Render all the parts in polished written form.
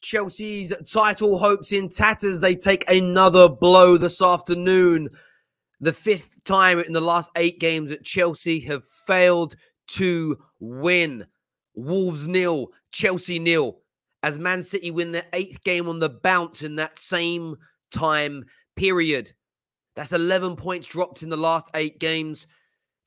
Chelsea's title hopes in tatters. They take another blow this afternoon. The fifth time in the last 8 games that Chelsea have failed to win. Wolves 0, Chelsea 0. As Man City win their 8th game on the bounce in that same time period. That's 11 points dropped in the last 8 games.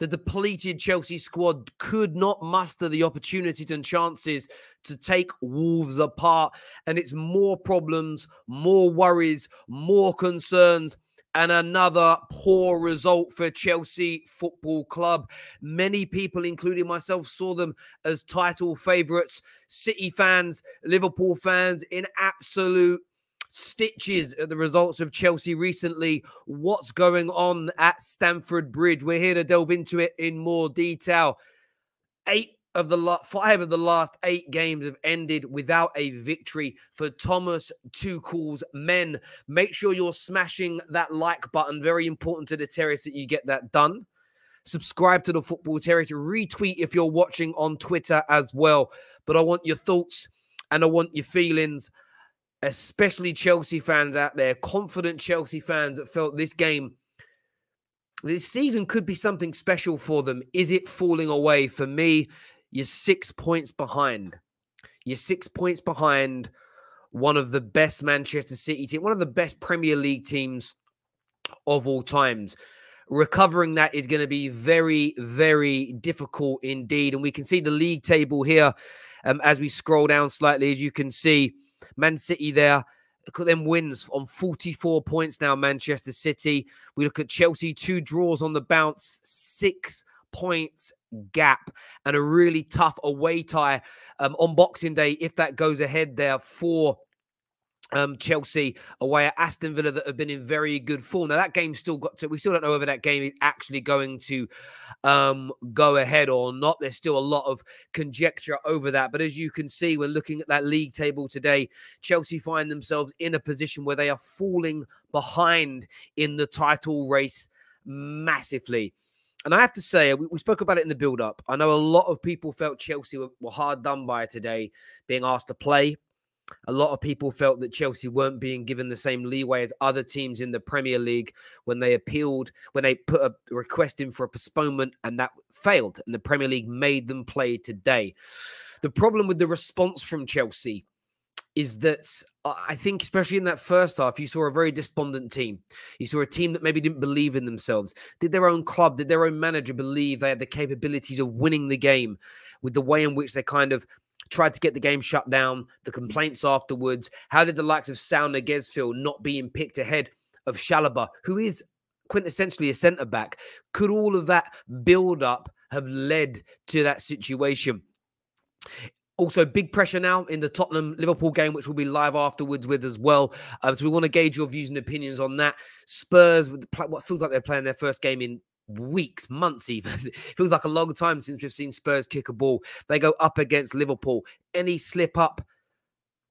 The depleted Chelsea squad could not muster the opportunities and chances to take Wolves apart. And it's more problems, more worries, more concerns, and another poor result for Chelsea Football Club. Many people, including myself, saw them as title favourites. City fans, Liverpool fans in absolute stitches at the results of Chelsea recently. What's going on at Stamford Bridge? We're here to delve into it in more detail. 5 of the last 8 games have ended without a victory for Thomas Tuchel's men. Make sure you're smashing that like button. Very important to the Terrace that you get that done. Subscribe to the Football Terrace. Retweet if you're watching on Twitter as well. But I want your thoughts and I want your feelings, especially Chelsea fans out there, confident Chelsea fans that felt this season could be something special for them. Is it falling away? For me, you're 6 points behind. You're 6 points behind one of the best Manchester City teams, one of the best Premier League teams of all times. Recovering that is going to be very, very difficult indeed. And we can see the league table here as we scroll down slightly. As you can see, Man City there, look at them wins on 44 points now, Manchester City. We look at Chelsea, 2 draws on the bounce, 6 points gap, and a really tough away tie on Boxing Day, if that goes ahead there for Chelsea away at Aston Villa, that have been in very good form. Now, that game still we still don't know whether that game is actually going to go ahead or not. There's still a lot of conjecture over that. But as you can see, when looking at that league table today, Chelsea find themselves in a position where they are falling behind in the title race massively. And I have to say, we spoke about it in the build-up. I know a lot of people felt Chelsea were hard done by today, being asked to play. A lot of people felt that Chelsea weren't being given the same leeway as other teams in the Premier League when they appealed, when they put a request in for a postponement, and that failed. And the Premier League made them play today. The problem with the response from Chelsea is that I think, especially in that first half, you saw a very despondent team. You saw a team that maybe didn't believe in themselves. Did their own club, did their own manager believe they had the capabilities of winning the game with the way in which they kind of tried to get the game shut down, the complaints afterwards? How did the likes of Saul Niguez feel not being picked ahead of Chalobah, who is quintessentially a centre-back? Could all of that build-up have led to that situation? Also, big pressure now in the Tottenham-Liverpool game, which we'll be live afterwards with as well. So we want to gauge your views and opinions on that. Spurs, with what feels like they're playing their first game in weeks, months even. It feels like a long time since we've seen Spurs kick a ball. They go up against Liverpool. Any slip up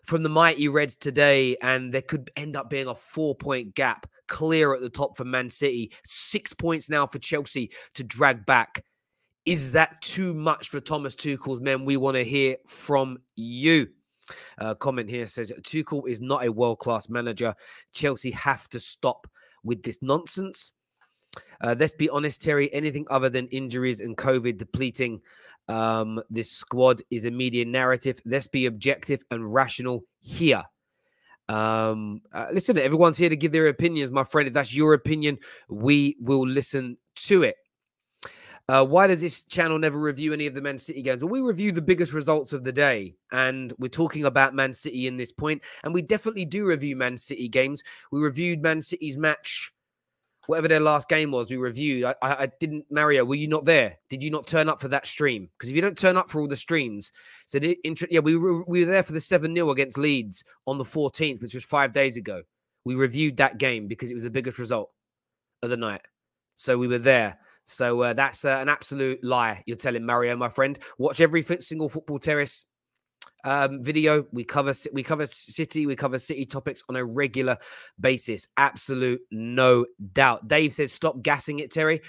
from the mighty Reds today, and there could end up being a 4-point gap clear at the top for Man City. 6 points now for Chelsea to drag back. Is that too much for Thomas Tuchel's men? We want to hear from you. Comment here says, Tuchel is not a world-class manager. Chelsea have to stop with this nonsense. Let's be honest, Terry, anything other than injuries and COVID depleting this squad is a media narrative. Let's be objective and rational here. Listen, everyone's here to give their opinions, my friend. If that's your opinion, we will listen to it. Why does this channel never review any of the Man City games? Well, we review the biggest results of the day, and we're talking about Man City in this point, and we definitely do review Man City games. We reviewed Man City's match, whatever their last game was, we reviewed. I didn't, Mario, were you not there? Did you not turn up for that stream? Because if you don't turn up for all the streams, so yeah, we were there for the 7-0 against Leeds on the 14th, which was 5 days ago. We reviewed that game because it was the biggest result of the night. So we were there. So that's an absolute lie you're telling, Mario, my friend. Watch every single Football Terrace video. We cover City. We cover City topics on a regular basis. Absolute no doubt. Dave says, stop gassing it, Terry.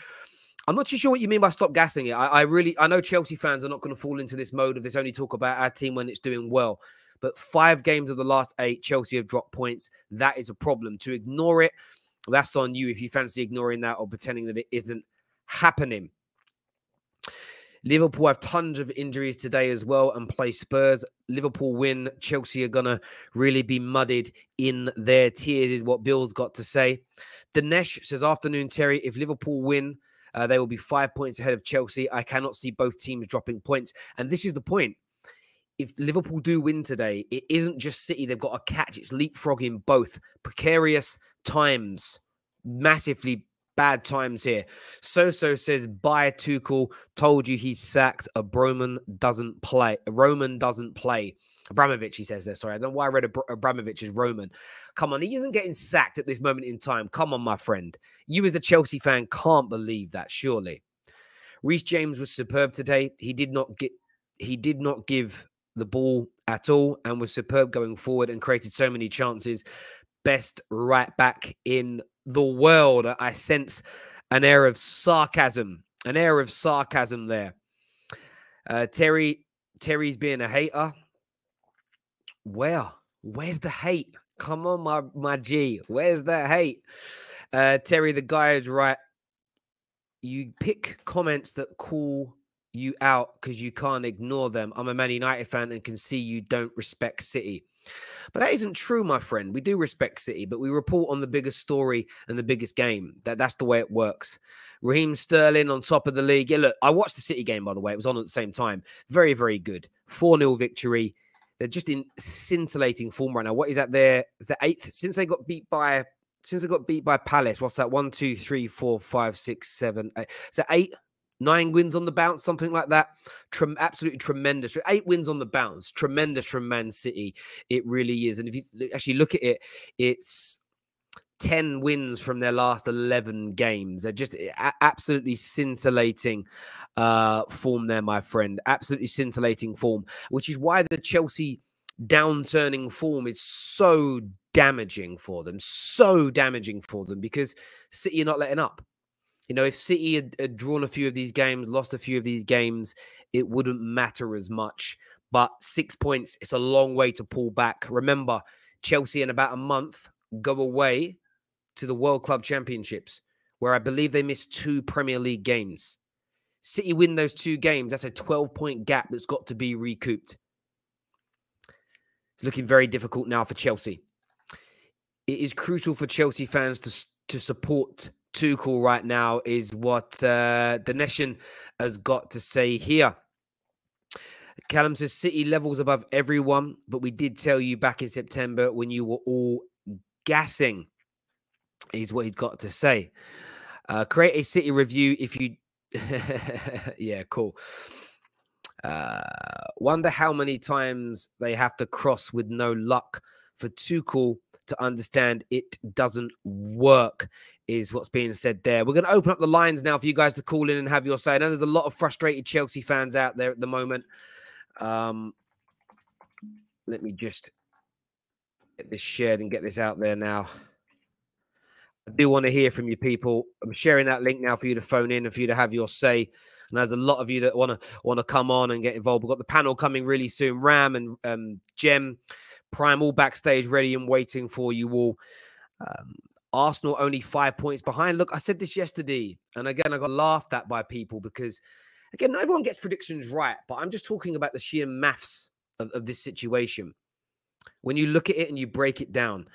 I'm not too sure what you mean by stop gassing it. I know Chelsea fans are not going to fall into this mode of this only talk about our team when it's doing well. but 5 games of the last 8, Chelsea have dropped points. That is a problem. To ignore it, that's on you if you fancy ignoring that or pretending that it isn't happening. Liverpool have tons of injuries today as well and play Spurs. Liverpool win. Chelsea are going to really be muddied in their tears is what Bill's got to say. Dinesh says, afternoon, Terry. If Liverpool win, they will be 5 points ahead of Chelsea. I cannot see both teams dropping points. And this is the point. If Liverpool do win today, it isn't just City they've got to catch. It's leapfrogging both. Precarious times. Massively bad times here. So says, bye Tuchel. Told you he's sacked. Roman doesn't play. Abramovich, he says there. Sorry, I don't know why I read Abramovich as Roman. Come on, he isn't getting sacked at this moment in time. Come on, my friend. You as the Chelsea fan can't believe that, surely. Reece James was superb today. He did not give the ball at all and was superb going forward and created so many chances. Best right back in the world. I sense an air of sarcasm there. Terry's being a hater. Where's the hate? Come on, my G. Where's the hate? Terry, the guy is right. You pick comments that call you out because you can't ignore them. I'm a Man United fan and can see you don't respect City. But that isn't true, my friend. We do respect City, but we report on the biggest story and the biggest game. That's the way it works. Raheem Sterling on top of the league. Yeah, look, I watched the City game, by the way. It was on at the same time. Very, very good. 4-0 victory. They're just in scintillating form right now. What is that there? Is that 8th? Since they got beat by Palace, what's that? 1, 2, 3, 4, 5, 6, 7, 8. Is that 8? 9 wins on the bounce, something like that. Absolutely tremendous. 8 wins on the bounce. Tremendous from Man City. It really is. And if you actually look at it, it's 10 wins from their last 11 games. They're just absolutely scintillating form there, my friend. Absolutely scintillating form, which is why the Chelsea downturning form is so damaging for them. So damaging for them because City are not letting up. You know, if City had drawn a few of these games, lost a few of these games, it wouldn't matter as much. But 6 points, it's a long way to pull back. Remember, Chelsea in about a month go away to the World Club Championships, where I believe they missed 2 Premier League games. City win those 2 games. That's a 12-point gap that's got to be recouped. It's looking very difficult now for Chelsea. It is crucial for Chelsea fans to support Tuchel right now, is what the nation has got to say here. Callum says City levels above everyone, but we did tell you back in September when you were all gassing, is what he's got to say. Create a City review if you... yeah, cool. Wonder how many times they have to cross with no luck for Tuchel to understand it doesn't work, is what's being said there. We're going to open up the lines now for you guys to call in and have your say. I know there's a lot of frustrated Chelsea fans out there at the moment. Let me just get this shared and get this out there now. I do want to hear from you people. I'm sharing that link now for you to phone in and for you to have your say. And there's a lot of you that want to come on and get involved. We've got the panel coming really soon. Ram and Jem, Prime, all backstage ready and waiting for you all. Arsenal only 5 points behind. Look, I said this yesterday, and again, I got laughed at by people because, again, not everyone gets predictions right, but I'm just talking about the sheer maths of this situation. When you look at it and you break it down,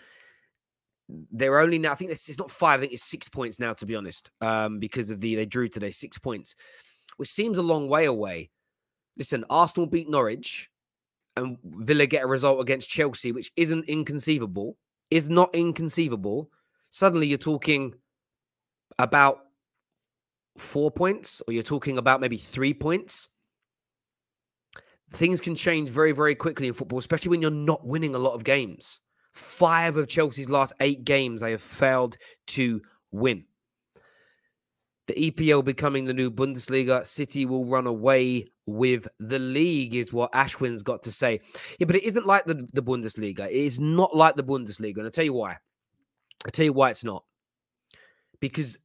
they're only now, I think it's not 5, I think it's 6 points now, to be honest, because of they drew today, 6 points, which seems a long way away. Listen, Arsenal beat Norwich and Villa get a result against Chelsea, which isn't inconceivable, is not inconceivable. Suddenly you're talking about 4 points, or you're talking about maybe 3 points. Things can change very, very quickly in football, especially when you're not winning a lot of games. 5 of Chelsea's last 8 games they have failed to win. The EPL becoming the new Bundesliga. City will run away with the league, is what Ashwin's got to say. Yeah, but it isn't like the Bundesliga. It is not like the Bundesliga. And I'll tell you why. It's not. Because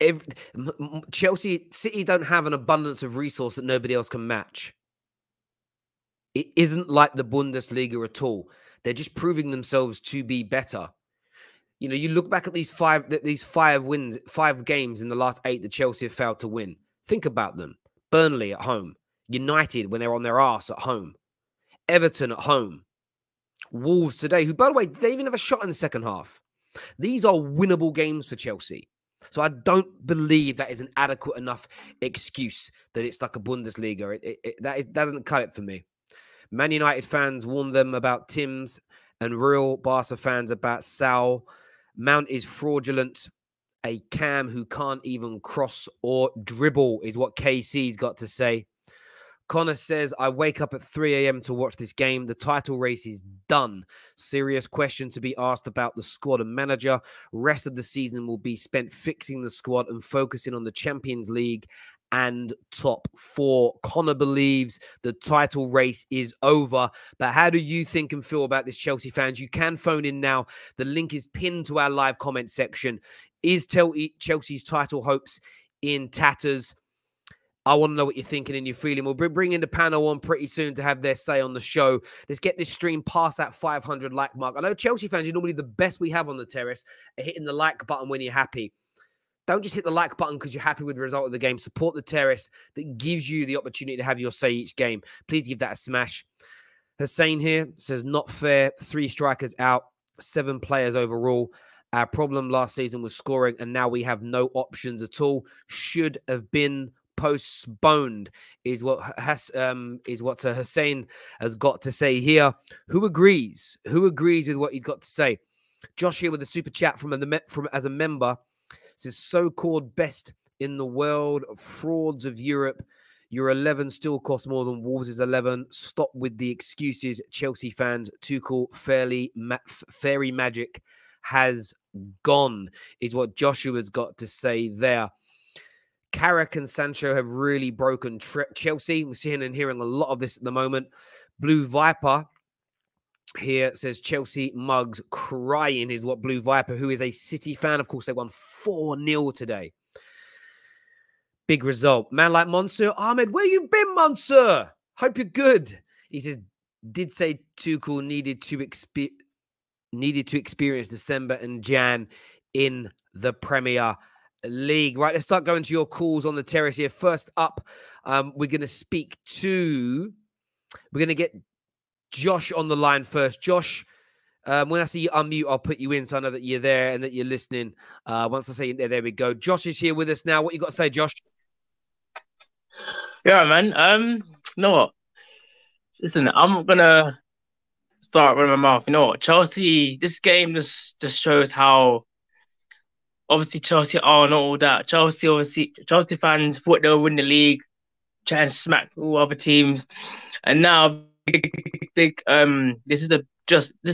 City don't have an abundance of resource that nobody else can match. It isn't like the Bundesliga at all. They're just proving themselves to be better. You know, you look back at these five wins, 5 games in the last 8 that Chelsea have failed to win. Think about them. Burnley at home. United when they're on their arse at home. Everton at home. Wolves today, who, by the way, they even have a shot in the second half. These are winnable games for Chelsea. So I don't believe that is an adequate enough excuse that it's like a Bundesliga. That doesn't cut it for me. Man United fans warn them about Tim's and real Barca fans about Sal. Mount is fraudulent. A Cam who can't even cross or dribble is what KC's got to say. Connor says, I wake up at 3 a.m. to watch this game. The title race is done. Serious question to be asked about the squad and manager. Rest of the season will be spent fixing the squad and focusing on the Champions League and top 4. Connor believes the title race is over. But how do you think and feel about this, Chelsea fans? You can phone in now. The link is pinned to our live comment section. Is Chelsea's title hopes in tatters? I want to know what you're thinking and you're feeling. We'll be bringing the panel on pretty soon to have their say on the show. Let's get this stream past that 500 like mark. I know Chelsea fans, you're normally the best we have on the terrace at hitting the like button when you're happy. Don't just hit the like button because you're happy with the result of the game. Support the terrace that gives you the opportunity to have your say each game. Please give that a smash. Hussein here says, not fair. 3 strikers out, 7 players overall. Our problem last season was scoring, and now we have no options at all. Should have been postponed, is what Hussein has got to say here. Who agrees? Who agrees with what he's got to say? Josh here with a super chat from as a member says, so-called best in the world of frauds of Europe. Your 11 still costs more than Wolves' 11. Stop with the excuses, Chelsea fans. Tuchel fairy magic has gone, is what Joshua's got to say there. Carrick and Sancho have really broken Chelsea. We're seeing and hearing a lot of this at the moment. Blue Viper here says Chelsea mugs crying is what Blue Viper, who is a City fan. Of course, they won 4-0 today. Big result. Man like Monsieur Ahmed, where you been, Monsieur? Hope you're good. He says, did say Tuchel needed to experience December and Jan in the Premier League. Right, let's start going to your calls on the terrace here. First up, we're going to get Josh on the line first. Josh, when I see you unmute, I'll put you in so I know that you're there and that you're listening. Once I say there we go. Josh is here with us now. What you got to say, Josh? Yeah, man. You know what? Listen, I'm gonna start running my mouth. You know what? Chelsea, this game just shows how obviously Chelsea are not all that. Chelsea fans thought they would win the league, try and smack all other teams, and now this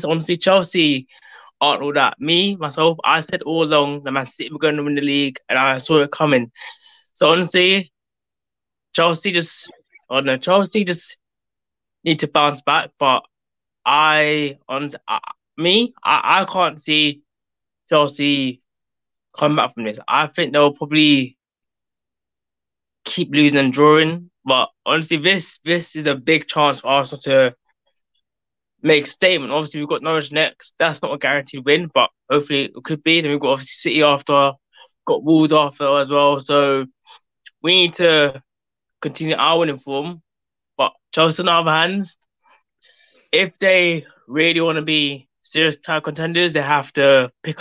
honestly Chelsea aren't all that. Myself, I said all along that Man City were going to win the league, and I saw it coming. So honestly, Chelsea just need to bounce back. But I can't see Chelsea come back from this. I think they'll probably keep losing and drawing. But honestly, this is a big chance for Arsenal to make a statement. Obviously, we've got Norwich next. That's not a guaranteed win, but hopefully it could be. Then we've got obviously City after, got Wolves after as well. So we need to continue our winning form. But Chelsea, on the other hand, if they really want to be serious title contenders, they have to pick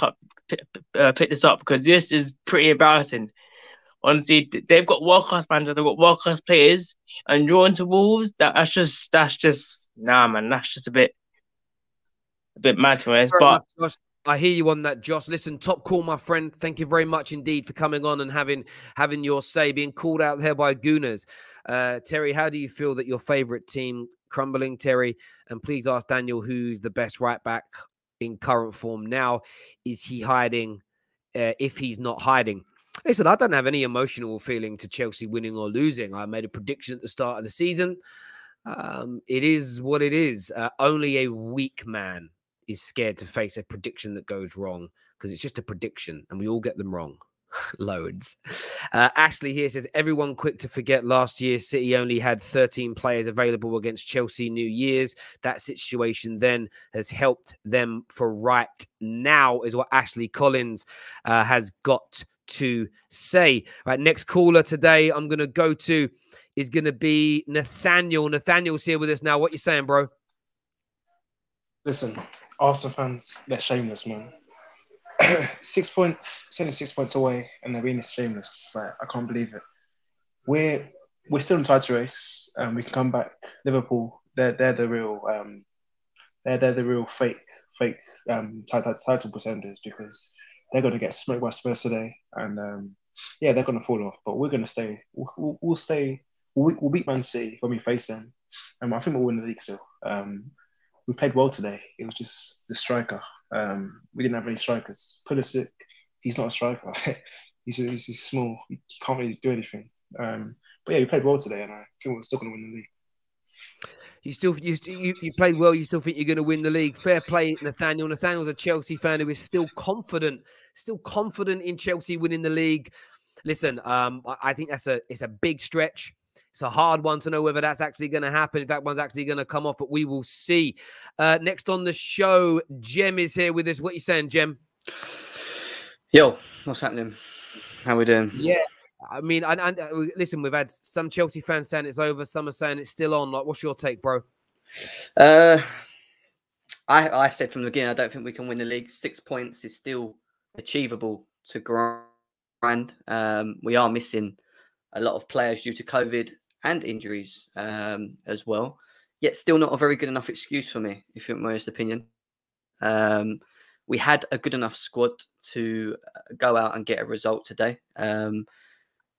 this up, because this is pretty embarrassing. Honestly, they've got world-class managers, they've got world-class players, and drawing to Wolves, that's just nah, man. That's just a bit mad to us. But Josh, I hear you on that, Josh. Listen, top call, my friend. Thank you very much indeed for coming on and having your say, being called out there by Gooners. Terry, how do you feel that your favourite team crumbling, Terry? And please ask Daniel who's the best right back in current form now. Is he hiding? If he's not hiding. Listen, I don't have any emotional feeling to Chelsea winning or losing. I made a prediction at the start of the season. It is what it is. Only a weak man is scared to face a prediction that goes wrong, because it's just a prediction and we all get them wrong. Loads. Ashley here says, everyone quick to forget last year City only had 13 players available against Chelsea New Year's. That situation then has helped them for right now, is what Ashley Collins has got to say. Right, next caller today I'm going to go to is going to be Nathaniel. Nathaniel's here with us now. What you saying, bro? Listen, Arsenal fans, they're shameless, man. 6 points, it's only 6 points away, and they're being this shameless. Like, I can't believe it. We're still in title race, and we can come back. Liverpool, they're the real they're the real fake title pretenders, because they're going to get smoked by Spurs today, and yeah, they're going to fall off. But we're going to stay. We'll stay. We'll beat Man City when we face them, and I think we'll win the league still. We played well today. It was just the striker. We didn't have any strikers. Pulisic, he's not a striker. he's small. He can't really do anything. But yeah, we played well today, and I think we're still going to win the league. You played well. You still think you're going to win the league? Fair play, Nathaniel. Nathaniel's a Chelsea fan who is still confident in Chelsea winning the league. Listen, I think it's a big stretch. It's a hard one to know whether that's actually going to happen, if that one's actually going to come off, but we will see. Next on the show, Jem is here with us. What are you saying, Jem? Yo, what's happening? How we doing? Yeah, I mean, listen, we've had some Chelsea fans saying it's over, some are saying it's still on. Like, what's your take, bro? I said from the beginning, I don't think we can win the league. 6 points is still achievable to grind. We are missing a lot of players due to COVID and injuries as well. Yet still not a very good enough excuse for me, if you want my honest opinion. We had a good enough squad to go out and get a result today. It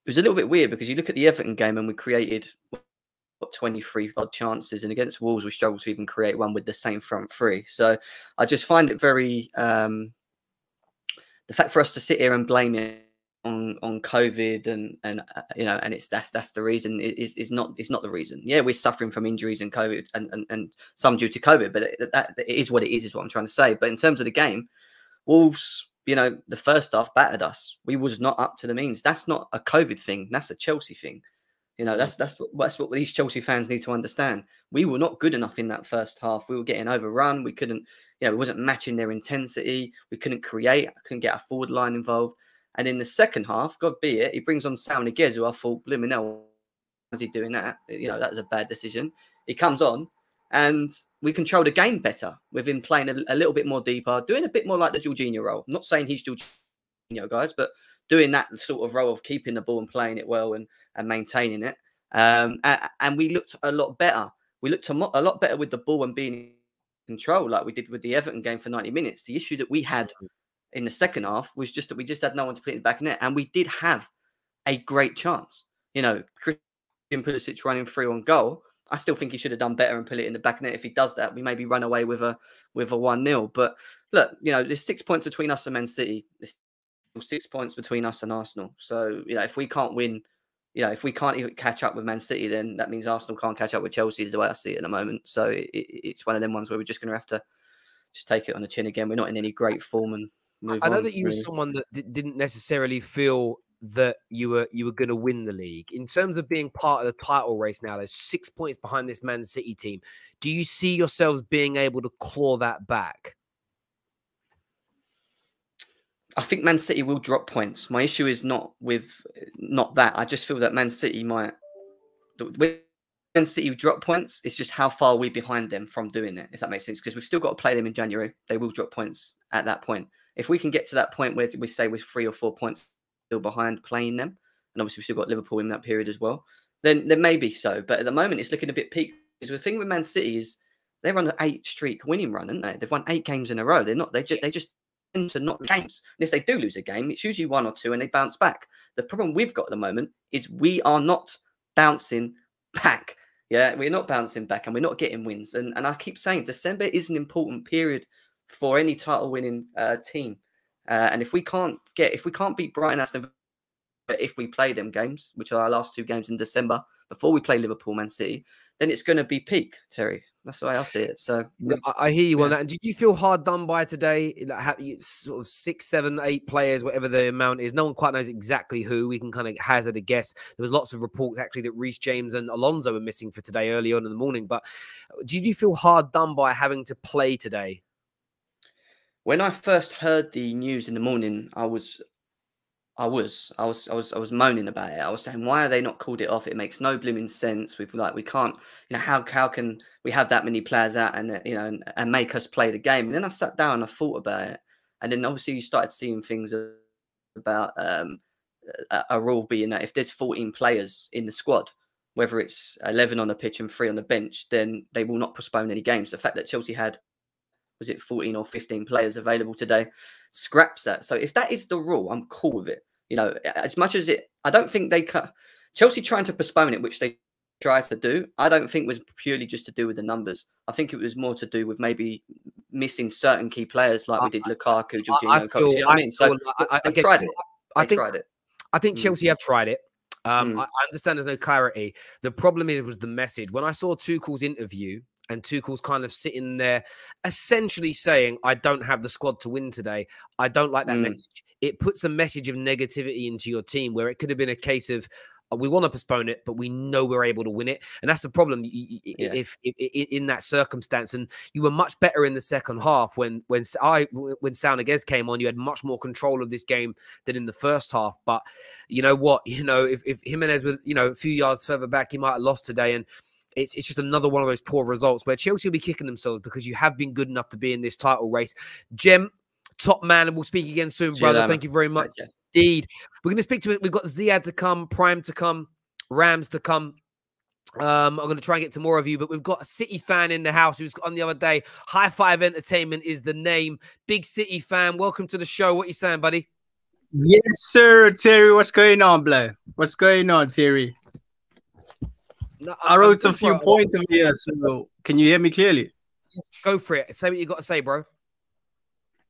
was a little bit weird because you look at the Everton game and we created 23 odd chances, and against Wolves we struggled to even create one with the same front three. So I just find it very the fact for us to sit here and blame it on COVID and you know, and that's the reason is not the reason. Yeah, we're suffering from injuries and COVID and some due to COVID, but it is what it is what I'm trying to say. But in terms of the game, Wolves, you know, the first half battered us. We was not up to the means. That's not a COVID thing. That's a Chelsea thing. You know, that's what these Chelsea fans need to understand. We were not good enough in that first half. We were getting overrun. We couldn't, you know, we wasn't matching their intensity. We couldn't create. I couldn't get our forward line involved. And in the second half, God be it, he brings on Sal Niguez, who I thought, blooming hell, why is he doing that? You know, that was a bad decision. He comes on and we control the game better with him playing a little bit more deeper, doing a bit more like the Jorginho role. I'm not saying he's Jorginho, guys, but doing that sort of role of keeping the ball and playing it well and maintaining it. And we looked a lot better. We looked a lot better with the ball and being in control like we did with the Everton game for 90 minutes. The issue that we had in the second half was just that we just had no one to put it in the back of net, and we did have a great chance. You know, Christian Pulisic running through on goal. I still think he should have done better and put it in the back of net. If he does that, we maybe run away with a 1-0. But look, you know, there's 6 points between us and Man City. There's 6 points between us and Arsenal. So, you know, if we can't win, you know, if we can't even catch up with Man City, then that means Arsenal can't catch up with Chelsea is the way I see it at the moment. So it's one of them ones where we're just going to have to just take it on the chin again. We're not in any great form and I know that you were someone that didn't necessarily feel that you were going to win the league. In terms of being part of the title race now, there's 6 points behind this Man City team. Do you see yourselves being able to claw that back? I think Man City will drop points. My issue is not that. I just feel that Man City might. When Man City drop points, it's just how far we're behind them from doing it, if that makes sense. Because we've still got to play them in January. They will drop points at that point. If we can get to that point where we say we're 3 or 4 points still behind playing them, and obviously we've still got Liverpool in that period as well, then maybe so. But at the moment, it's looking a bit peak. The thing with Man City is they're on an 8-streak winning run, aren't they? They've won 8 games in a row. They just tend to not games. And if they do lose a game, it's usually 1 or 2 and they bounce back. The problem we've got at the moment is we are not bouncing back. Yeah, we're not bouncing back and we're not getting wins. And I keep saying December is an important period for any title winning team. And if we can't beat Brighton, Aston Villa, if we play them games, which are our last 2 games in December before we play Liverpool, Man City, then it's going to be peak, Terry. That's the way I see it. So I hear you on that. And did you feel hard done by today? Like, sort of 6, 7, 8 players, whatever the amount is. No one quite knows exactly who. We can kind of hazard a guess. There was lots of reports actually that Reece James and Alonso were missing for today early on in the morning. But did you feel hard done by having to play today? When I first heard the news in the morning, I was moaning about it. I was saying, why are they not called it off? It makes no blooming sense. We can't, how can we have that many players out and and make us play the game? And then I sat down and I thought about it, and then obviously you started seeing things about a rule being that if there's 14 players in the squad, whether it's 11 on the pitch and 3 on the bench, then they will not postpone any games. The fact that Chelsea had, was it 14 or 15 players available today, scraps that. So if that is the rule, I'm cool with it. As much as I don't think they cut Chelsea trying to postpone it, which they tried to do. I don't think was purely just to do with the numbers. I think it was more to do with maybe missing certain key players like we did Lukaku, Jorginho. So they tried it. I think Chelsea have tried it. I understand there's no clarity. The problem was the message. When I saw Tuchel's interview, and Tuchel's kind of sitting there essentially saying, I don't have the squad to win today. I don't like that message. It puts a message of negativity into your team where it could have been a case of, we want to postpone it, but we know we're able to win it. And that's the problem if in that circumstance. And you were much better in the second half when Sao Niguez came on. You had much more control of this game than in the first half. But you know what? If Jimenez was a few yards further back, he might have lost today. And it's just another one of those poor results where Chelsea will be kicking themselves because you have been good enough to be in this title race. Jem, top man, and we'll speak again soon, brother. Thank you very much. Indeed. We're going to speak to it. We've got Ziad to come, Prime to come, Rams to come. I'm going to try and get to more of you, but we've got a City fan in the house who's on the other day. High Five Entertainment is the name. Big City fan. Welcome to the show. What are you saying, buddy? Yes, sir, Terry. What's going on, bro? What's going on, Terry? No, I wrote a few points over here, so can you hear me clearly? Yes, go for it. Say what you got to say, bro.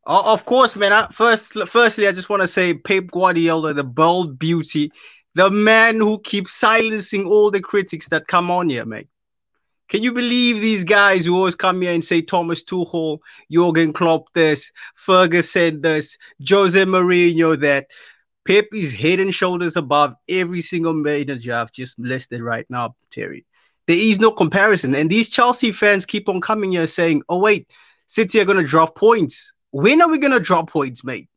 Of course, man. Firstly, I just want to say Pep Guardiola, the bold beauty, the man who keeps silencing all the critics that come on here, mate. Can you believe these guys who always come here and say Thomas Tuchel, Jurgen Klopp this, Ferguson this, Jose Mourinho that? Pep is head and shoulders above every single manager I've just listed right now, Terry. There is no comparison. And these Chelsea fans keep on coming here saying, oh, wait, City are going to drop points. When are we going to drop points, mate?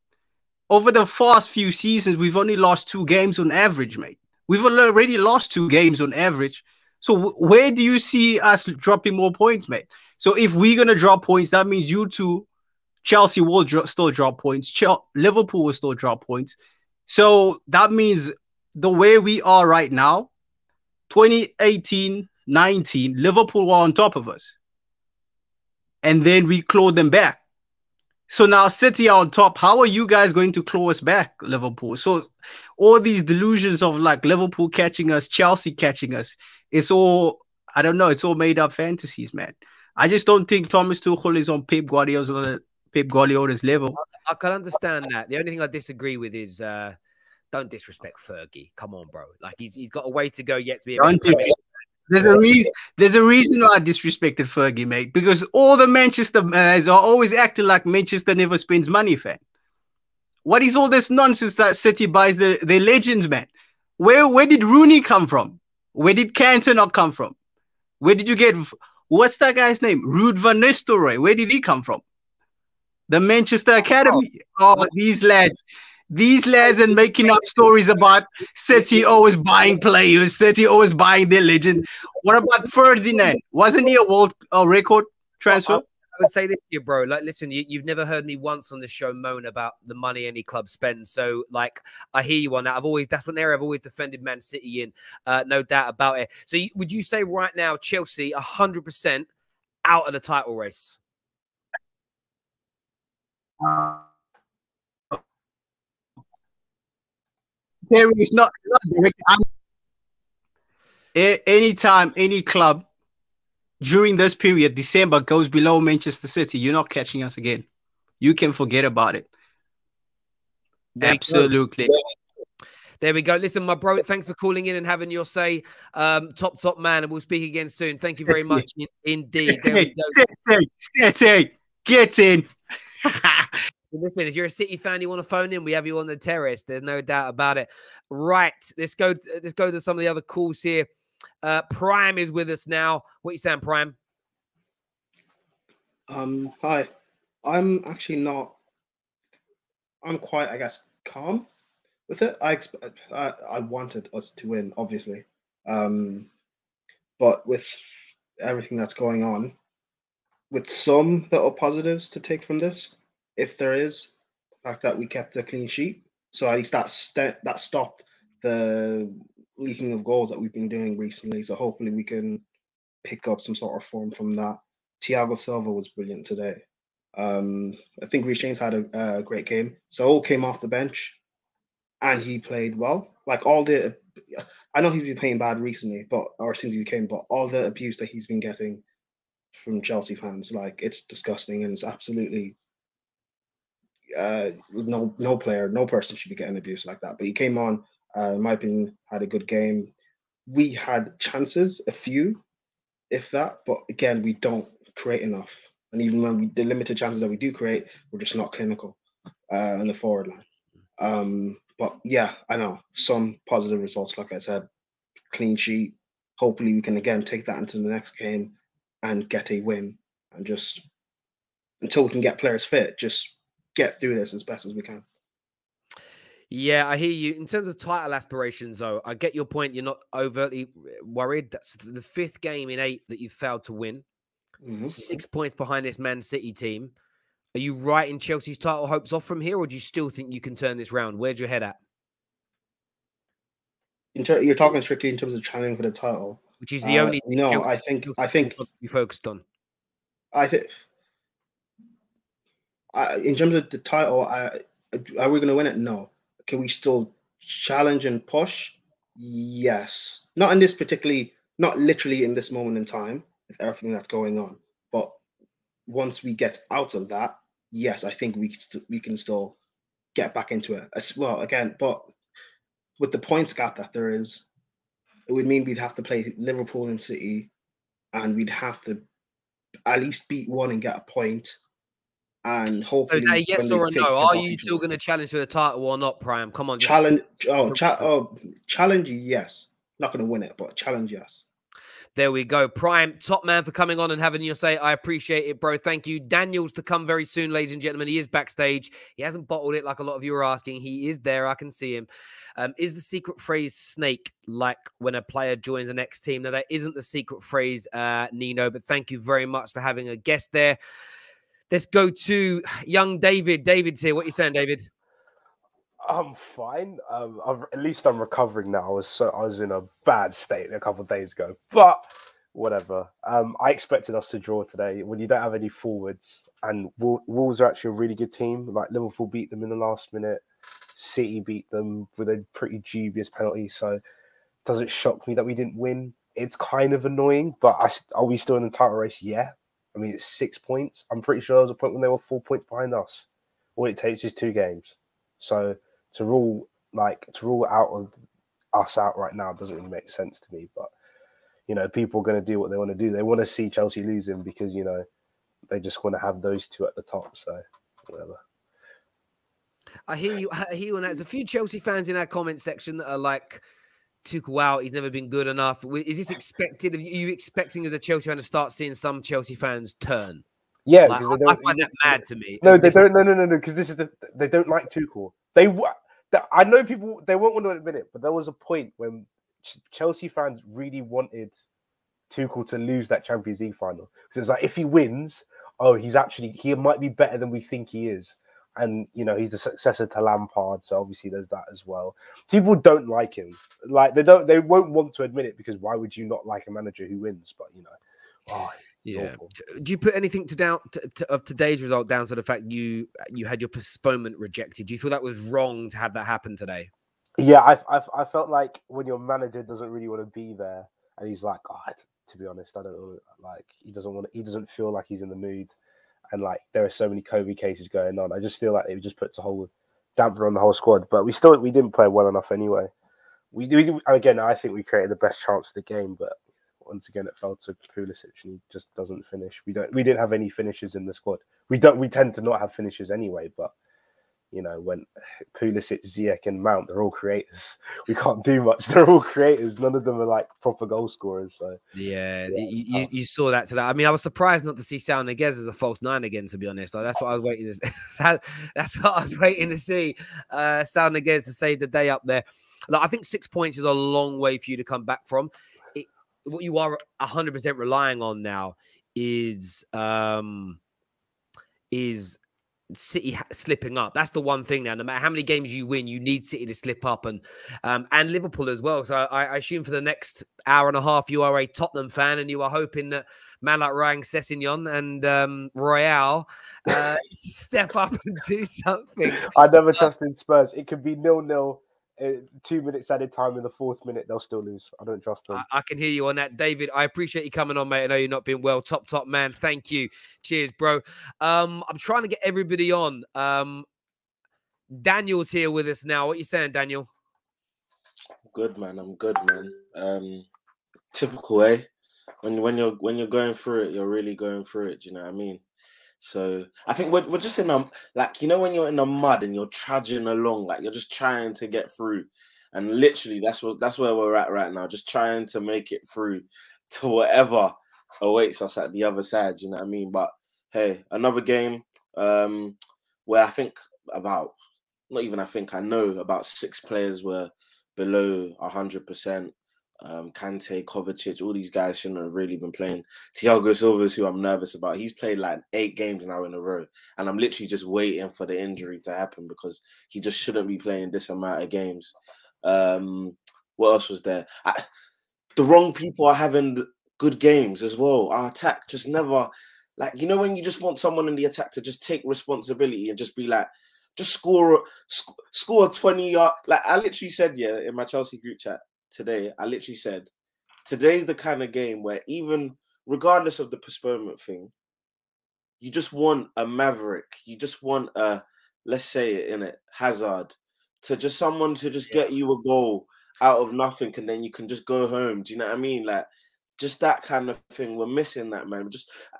Over the past few seasons, we've only lost 2 games on average, mate. We've already lost 2 games on average. So where do you see us dropping more points, mate? So if we're going to drop points, that means you two, Chelsea will still drop points. Liverpool will still drop points. So that means the way we are right now, 2018-19, Liverpool were on top of us. And then we clawed them back. So now City are on top. How are you guys going to claw us back, Liverpool? So all these delusions of like Liverpool catching us, Chelsea catching us, it's all, I don't know, it's all made up fantasies, man. I just don't think Thomas Tuchel is on Pep Guardiola's level. I can understand that. The only thing I disagree with is don't disrespect Fergie. Come on, bro. Like he's got a way to go yet to be able to. There's a reason why I disrespected Fergie, mate. Because all the Manchester fans are always acting like Manchester never spends money, fan. What is all this nonsense that City buys their legends, man? Where did Rooney come from? Where did Cantona come from? Where did you get? What's that guy's name? Ruud van Nistelrooy. Where did he come from? The Manchester Academy. Oh, these lads and making up stories about City always buying players, City always buying their legend. What about Ferdinand? Wasn't he a world record transfer? I would say this to you, bro. Like, listen, you've never heard me once on the show moan about the money any club spends. So, like, I hear you on that. That's one area I've always defended Man City in, no doubt about it. So, would you say right now Chelsea 100% out of the title race? There is not direct. Anytime any club during this period, December, goes below Manchester City, you're not catching us again. You can forget about it. Absolutely. There we go. Listen, my bro, thanks for calling in and having your say. Top man, and we'll speak again soon. Thank you very much indeed. There we go. Get in. Listen, if you're a City fan, you want to phone in, we have you on the terrace. There's no doubt about it. Right, let's go to some of the other calls here. Prime is with us now. What are you saying, Prime? Hi. I'm actually not. I'm quite, I guess, calm with it. I wanted us to win, obviously, but with everything that's going on, with some little positives to take from this, if there is, the fact that we kept the clean sheet, so at least that stopped the leaking of goals that we've been doing recently. So hopefully we can pick up some sort of form from that. Thiago Silva was brilliant today. I think Reece James had a great game. Saul came off the bench, and he played well. Like I know he's been playing bad recently, or since he came, but all the abuse that he's been getting from Chelsea fans, like, it's disgusting, and it's absolutely no player, no person should be getting abuse like that. But he came on, in my opinion, had a good game. We had chances, a few, if that, but again, we don't create enough. And even when the limited chances that we do create, we're just not clinical in the forward line. But yeah, I know some positive results, like I said, clean sheet. Hopefully we can again take that into the next game and get a win, and just until we can get players fit, just get through this as best as we can. Yeah, I hear you. In terms of title aspirations, though, I get your point. You're not overtly worried. That's the 5th game in 8 that you've failed to win. 6 points behind this Man City team. Are you writing Chelsea's title hopes off from here, or do you still think you can turn this round? Where's your head at? You're talking strictly in terms of challenging for the title, which is the only. No, I think you focused on. I think in terms of the title, are we going to win it? No. Can we still challenge and push? Yes. Not literally in this moment in time, with everything that's going on. But once we get out of that, yes, I think we can still get back into it. As well, again, but with the points gap that there is, it would mean we'd have to play Liverpool and City, and we'd have to at least beat one and get a point. And hopefully, so yes or a no? Are you still going to challenge for the title or not, Prime? Come on, challenge. Challenge. Yes, not going to win it, but challenge. Yes. There we go. Prime, top man for coming on and having your say. I appreciate it, bro. Thank you. Daniel's to come very soon, ladies and gentlemen. He is backstage. He hasn't bottled it like a lot of you are asking. He is there. I can see him. Is the secret phrase snake like when a player joins the next team? Now, that isn't the secret phrase, Nino, but thank you very much for having a guest there. Let's go to young David. David's here. What are you saying, David? I'm fine. At least I'm recovering now. I was in a bad state a couple of days ago, but whatever. I expected us to draw today. When you don't have any forwards, and Wolves are actually a really good team. Like, Liverpool beat them in the last minute. City beat them with a pretty dubious penalty. So it doesn't shock me that we didn't win. It's kind of annoying, but are we still in the title race? Yeah. I mean, it's 6 points. I'm pretty sure there was a point when they were 4 points behind us. All it takes is 2 games. So to rule out of us out right now doesn't really make sense to me. But, people are going to do what they want to do. They want to see Chelsea losing because, they just want to have those two at the top. So whatever. I hear you on that. There's a few Chelsea fans in our comment section that are like, Tuchel out, he's never been good enough. Is this expected? Are you expecting as a Chelsea fan to start seeing some Chelsea fans turn? Yeah, like, I find that mad to me. No, they don't. No. Because they don't like Tuchel. I know people, they won't want to admit it, but there was a point when Chelsea fans really wanted Tuchel to lose that Champions League final. So it's like, if he wins, he might be better than we think he is. And, he's the successor to Lampard. So obviously there's that as well. People don't like him. Like, they won't want to admit it, because why would you not like a manager who wins? But, yeah. Awful. Do you put anything of today's result down to the fact you had your postponement rejected? Do you feel that was wrong to have that happen today? Yeah, I felt like when your manager doesn't really want to be there, and he's like, to be honest, I don't know, like, he doesn't feel like he's in the mood. And like, there are so many COVID cases going on. I just feel like it just puts a whole damper on the whole squad. But we didn't play well enough anyway. Again, I think we created the best chance of the game, but once again, it fell to Pulisic, and he just doesn't finish. We didn't have any finishers in the squad. We tend to not have finishers anyway, but you know, when Pulisic, Ziyech, and Mount, they're all creators. We can't do much. They're all creators. None of them are like proper goal scorers. So yeah, you saw that today. I mean, I was surprised not to see Sal Niguez as a false nine again. To be honest, like, that's what I was waiting to. That's what I was waiting to see. Sal Niguez to save the day up there. Like, I think 6 points is a long way for you to come back from. What you are 100% relying on now is City slipping up. That's the one thing now. No matter how many games you win, you need City to slip up, and Liverpool as well. So I assume for the next hour and a half, you are a Tottenham fan, and you are hoping that man like Ryan Sessegnon and Royale step up and do something. I never trusted Spurs. It could be 0-0. 2 minutes added time in the 4th minute, they'll still lose. I don't trust them. I can hear you on that, David. I appreciate you coming on, mate. I know you're not been well. Top man. Thank you. Cheers, bro. I'm trying to get everybody on. Daniel's here with us now. What are you saying, Daniel? Good, man. I'm good, man. Typical, eh? When you're going through it, you're really going through it. Do you know what I mean? So I think we're just in like, you know, when you're in the mud and you're trudging along, like you're just trying to get through, and literally that's where we're at right now, just trying to make it through to whatever awaits us at the other side. You know what I mean? But hey, another game where I think I know about 6 players were below 100%. Kante, Kovacic, all these guys shouldn't have really been playing. Thiago Silva, who I'm nervous about, he's played like 8 games now in a row, and I'm literally just waiting for the injury to happen because he just shouldn't be playing this amount of games. What else was there? The wrong people are having good games as well. Our attack just never, like, you know, when you just want someone in the attack to just take responsibility and just be like, just score 20 yard. Like I literally said, yeah, in my Chelsea group chat today, I literally said, today's the kind of game where even regardless of the postponement thing, you just want a maverick. You just want a, let's say it in it, Hazard, to just someone to just get you a goal out of nothing, and then you can just go home. Do you know what I mean? Like, just that kind of thing. We're missing that, man.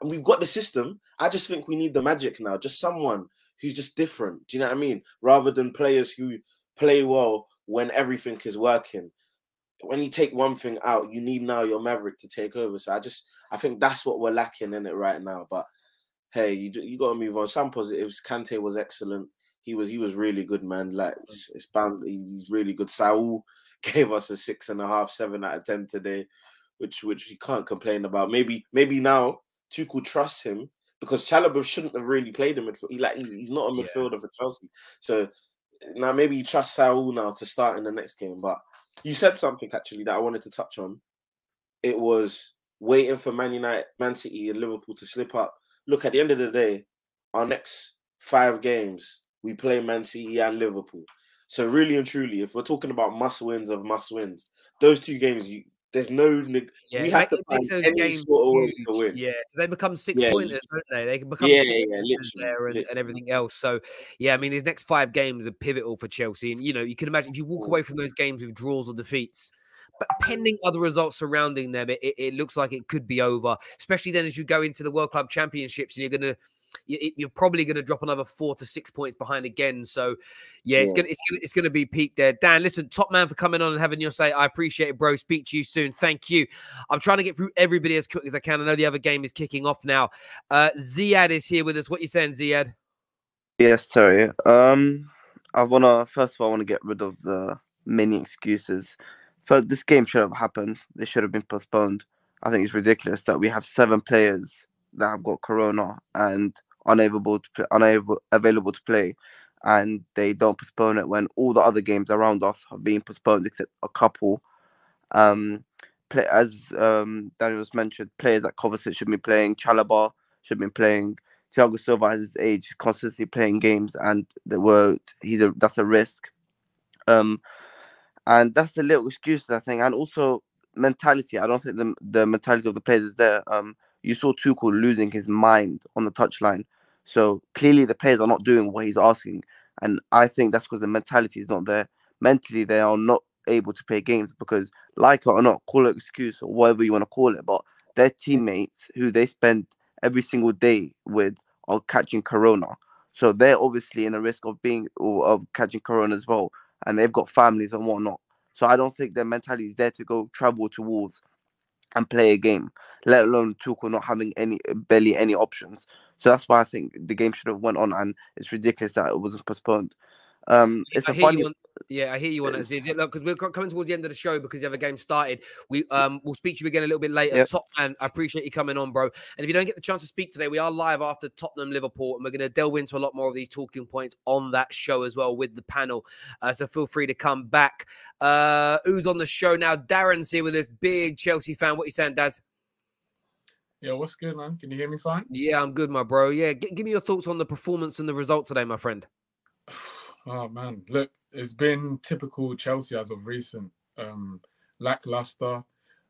And we've got the system. I just think we need the magic now. Just someone who's just different. Do you know what I mean? Rather than players who play well when everything is working. When you take one thing out, you need now your maverick to take over. So I think that's what we're lacking in it right now. But hey, you got to move on. Some positives. Kante was excellent. He was really good, man. Like it's bound. He's really good. Saul gave us a 6.5, 7 out of 10 today, which we can't complain about. Maybe now Tuchel trusts him because Chalobah shouldn't have really played in midfield. He's not a midfielder for Chelsea. So now maybe you trust Saul now to start in the next game. But you said something actually that I wanted to touch on. It was waiting for Man United, Man City, and Liverpool to slip up. Look, at the end of the day, our next 5 games, we play Man City and Liverpool. So really and truly, if we're talking about must-wins of must-wins, those 2 games, there's no... we have to find any games sort of way to win. Yeah, they become 6-pointers, don't they? They can become 6-pointers there and everything else. So, yeah, I mean, these next 5 games are pivotal for Chelsea. And, you know, you can imagine if you walk away from those games with draws or defeats, but pending other results surrounding them, it looks like it could be over, especially then as you go into the World Club Championships and you're probably going to drop another 4 to 6 points behind again. So, yeah, it's gonna be peak there. Dan, listen, top man for coming on and having your say. I appreciate it, bro. Speak to you soon. Thank you. I'm trying to get through everybody as quick as I can. I know the other game is kicking off now. Ziad is here with us. What are you saying, Ziad? Yes, sorry. First of all, I want to get rid of the many excuses. This game should have happened. This should have been postponed. I think it's ridiculous that we have 7 players that have got corona and unavailable to play, and they don't postpone it when all the other games around us have been postponed except a couple. As Daniel's mentioned, players like Kovacic should be playing, Chalobah should be playing, Thiago Silva has his age, constantly playing games, and that's a risk. And that's the little excuses, I think, and also mentality. I don't think the mentality of the players is there. You saw Tuchel losing his mind on the touchline. So clearly the players are not doing what he's asking. And I think that's because the mentality is not there. Mentally, they are not able to play games because, like it or not, call it excuse or whatever you want to call it, but their teammates who they spend every single day with are catching corona. So they're obviously in a risk of being or of catching corona as well, and they've got families and whatnot. So I don't think their mentality is there to go travel to Wolves and play a game, let alone Tuchel not having barely any options. So that's why I think the game should have went on, and it's ridiculous that it wasn't postponed. It's I a hear funny. you on, yeah, I hear you on it, Aziz. Look, because we're coming towards the end of the show because the other game started. We'll speak to you again a little bit later. Yep. Top man, I appreciate you coming on, bro. And if you don't get the chance to speak today, we are live after Tottenham Liverpool, and we're going to delve into a lot more of these talking points on that show as well with the panel. So feel free to come back. Who's on the show now? Darren's here with us, big Chelsea fan. What are you saying, Daz? Yeah, what's good, man? Can you hear me fine? Yeah, I'm good, my bro. Yeah, give me your thoughts on the performance and the result today, my friend. Oh man, look, it's been typical Chelsea as of recent. Lackluster,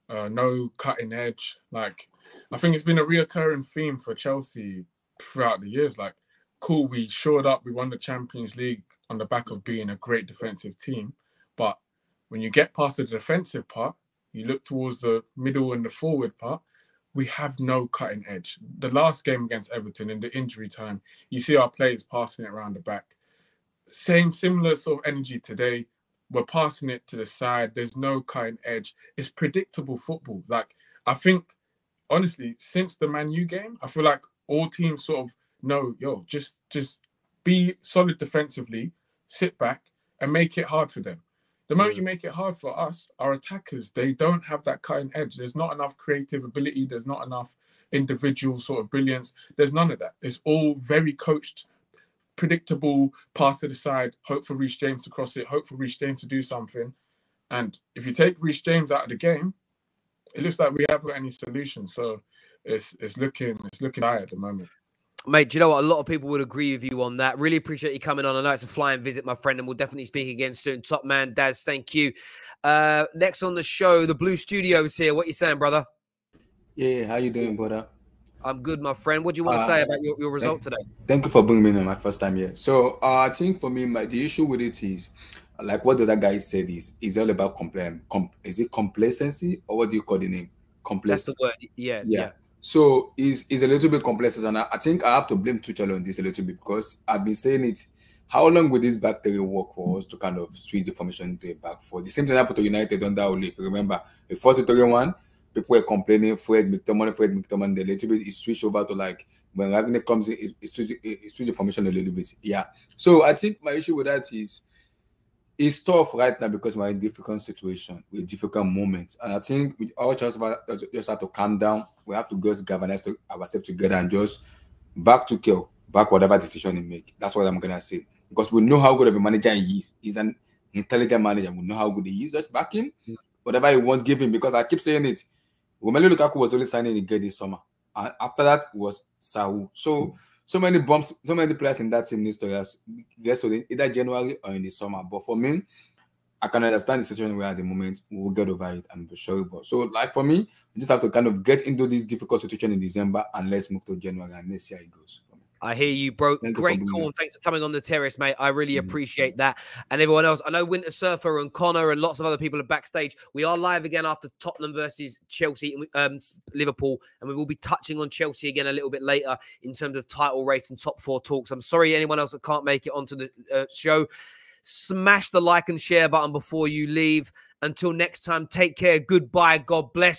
no cutting edge. Like, I think it's been a reoccurring theme for Chelsea throughout the years. Like, cool, we shored up, we won the Champions League on the back of being a great defensive team. But when you get past the defensive part, you look towards the middle and the forward part, we have no cutting edge. The last game against Everton in the injury time, you see our players passing it around the back. Similar sort of energy today. We're passing it to the side. There's no cutting edge. It's predictable football. Like, I think, honestly, since the Man U game, I feel like all teams sort of know, just be solid defensively, sit back, and make it hard for them. The moment you make it hard for us, our attackers, they don't have that cutting edge. There's not enough creative ability. There's not enough individual sort of brilliance. There's none of that. It's all very coached, predictable, pass to the side, hope for Reece James to cross it, hope for Reece James to do something. And if you take Reece James out of the game, it looks like we haven't got any solution. So it's looking high at the moment. Mate, do you know what? A lot of people would agree with you on that. Really appreciate you coming on. I know it's a flying visit, my friend, and we'll definitely speak again soon. Top man, Daz, thank you. Next on the show, the Blue Studios here. What you saying, brother? Yeah, how you doing, brother? I'm good, my friend. What do you want to say about your result today? Thank you for bringing me in my first time here. So I think for me, the issue with it is, like what the other guy said, is all about is it complacency, or what do you call the name? That's the word. Yeah. So is a little bit complacent, and I think I have to blame Tuchel on this a little bit, because I've been saying it. How long will this back three work for us to kind of switch the formation into a back four? The same thing happened to United under Ole. If you remember, the 4-2-3-1, people were complaining, Fred McTominay, the little bit, it switched over to, like, when Ragnar comes in, it switch the formation a little bit. Yeah. So I think my issue with that is, it's tough right now because we're in a difficult situation with difficult moments. And I think we all just have to calm down. We have to just galvanize ourselves together and just back whatever decision he make. That's what I'm going to say. Because we know how good of a manager he is. He's an intelligent manager. We know how good he is. Just back him. Whatever he wants, give him. Because I keep saying it. Romelu Lukaku was only signing again this summer. And after that, it was Saul. So many bumps, so many players in that team needs to get so either January or in the summer. But for me, I can understand the situation we're at the moment. We'll get over it, and for sure. So, like, for me, we just have to kind of get into this difficult situation in December, and let's move to January, and let's see how it goes. I hear you, bro. Great call. Thanks for coming on the terrace, mate. I really appreciate that. And everyone else, I know Winter Surfer and Connor and lots of other people are backstage. We are live again after Tottenham versus Chelsea, Liverpool, and we will be touching on Chelsea again a little bit later in terms of title race and top four talks. I'm sorry anyone else that can't make it onto the show. Smash the like and share button before you leave. Until next time, take care. Goodbye. God bless.